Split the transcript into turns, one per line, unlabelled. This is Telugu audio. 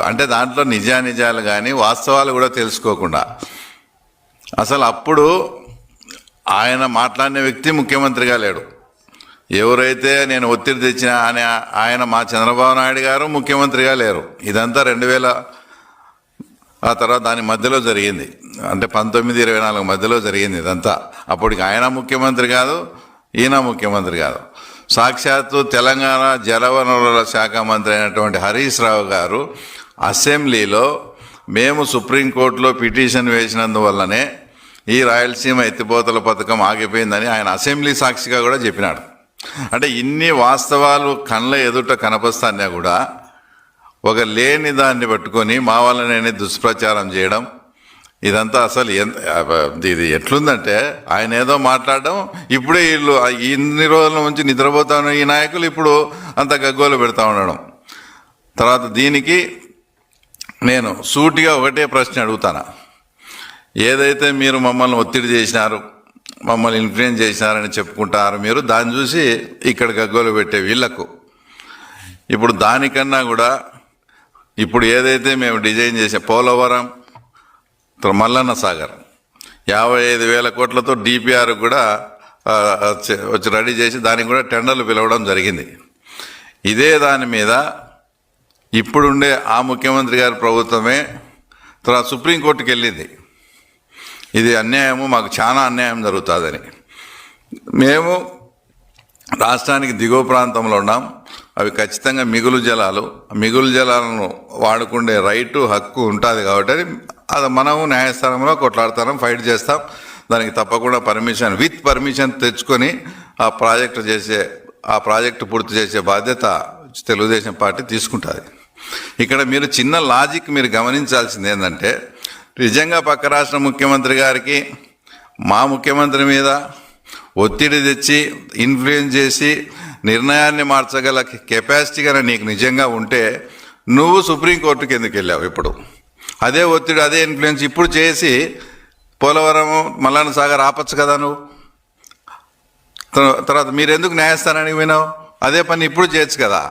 అంటే దాంట్లో నిజానిజాలు కానీ వాస్తవాలు కూడా తెలుసుకోకుండా అసలు అప్పుడు ఆయన మాట్లాడిన వ్యక్తి ముఖ్యమంత్రిగా లేడు. ఎవరైతే నేను ఒత్తిడి తెచ్చిన ఆయన మా చంద్రబాబు నాయుడు గారు ముఖ్యమంత్రిగా లేరు. ఇదంతా 2000 ఆ తర్వాత దాని మధ్యలో జరిగింది. అంటే 1924 మధ్యలో జరిగింది ఇదంతా. అప్పటికి ఆయన ముఖ్యమంత్రి కాదు, ఈయన ముఖ్యమంత్రి కాదు. సాక్షాత్తు తెలంగాణ జలవనరుల శాఖ మంత్రి అయినటువంటి హరీష్ రావు గారు అసెంబ్లీలో మేము సుప్రీంకోర్టులో పిటిషన్ వేసినందువల్లనే ఈ రాయలసీమ ఎత్తిపోతల పథకం ఆగిపోయిందని ఆయన అసెంబ్లీ సాక్షిగా కూడా చెప్పినాడు. అంటే ఇన్ని వాస్తవాలు కళ్ళ ఎదుట కనపస్తానే కూడా ఒక లేని దాన్ని పట్టుకొని మా వల్లనే దుష్ప్రచారం చేయడం, ఇదంతా అసలు ఇది ఎట్లుందంటే ఆయన ఏదో మాట్లాడడం, ఇప్పుడే వీళ్ళు ఇన్ని రోజుల నుంచి నిద్రపోతాను ఈ నాయకులు ఇప్పుడు అంత గగ్గోలు పెడతా ఉండడం. తర్వాత దీనికి నేను సూటిగా ఒకటే ప్రశ్న అడుగుతాను. ఏదైతే మీరు మమ్మల్ని ఒత్తిడి చేసినారు, మమ్మల్ని ఇన్ఫ్లుయెన్స్ చేసినారని చెప్పుకుంటారు మీరు, దాన్ని చూసి ఇక్కడ గగ్గోలు పెట్టే వీళ్లకు ఇప్పుడు దానికన్నా కూడా ఇప్పుడు ఏదైతే మేము డిజైన్ చేసే పోలవరం మల్లన్న సాగర్ 55,000 కోట్లతో డిపిఆర్ కూడా వచ్చి రెడీ చేసి దానికి కూడా టెండర్లు పిలవడం జరిగింది. ఇదే దాని మీద ఇప్పుడుండే ఆ ముఖ్యమంత్రి గారి ప్రభుత్వమే తర్వాత సుప్రీంకోర్టుకి వెళ్ళింది. ఇది అన్యాయము, మాకు చాలా అన్యాయం జరుగుతుందని. మేము రాష్ట్రానికి దిగువ ప్రాంతంలో ఉన్నాం, అవి ఖచ్చితంగా మిగులు జలాలను వాడుకుండే రైటు హక్కు ఉంటుంది కాబట్టి అది మనము న్యాయస్థానంలో కొట్లాడతాం, ఫైట్ చేస్తాం. దానికి తప్పకుండా విత్ పర్మిషన్ తెచ్చుకొని ఆ ప్రాజెక్టు పూర్తి చేసే బాధ్యత తెలుగుదేశం పార్టీ తీసుకుంటుంది. ఇక్కడ మీరు చిన్న లాజిక్ మీరు గమనించాల్సింది ఏంటంటే, నిజంగా పక్క రాష్ట్ర ముఖ్యమంత్రి గారికి మా ముఖ్యమంత్రి మీద ఒత్తిడి తెచ్చి ఇన్ఫ్లుయెన్స్ చేసి నిర్ణయాన్ని మార్చగల కెపాసిటీ కన్నా నీకు నిజంగా ఉంటే నువ్వు సుప్రీంకోర్టుకి ఎందుకు వెళ్ళావు? ఇప్పుడు అదే ఒత్తిడి అదే ఇన్ఫ్లుయెన్స్ ఇప్పుడు చేసి పోలవరం మల్లన్న సాగర్ ఆపచ్చు కదా నువ్వు. తర్వాత మీరు ఎందుకు న్యాయస్థానానికి పోయినావు? అదే పని ఇప్పుడు చేయొచ్చు కదా.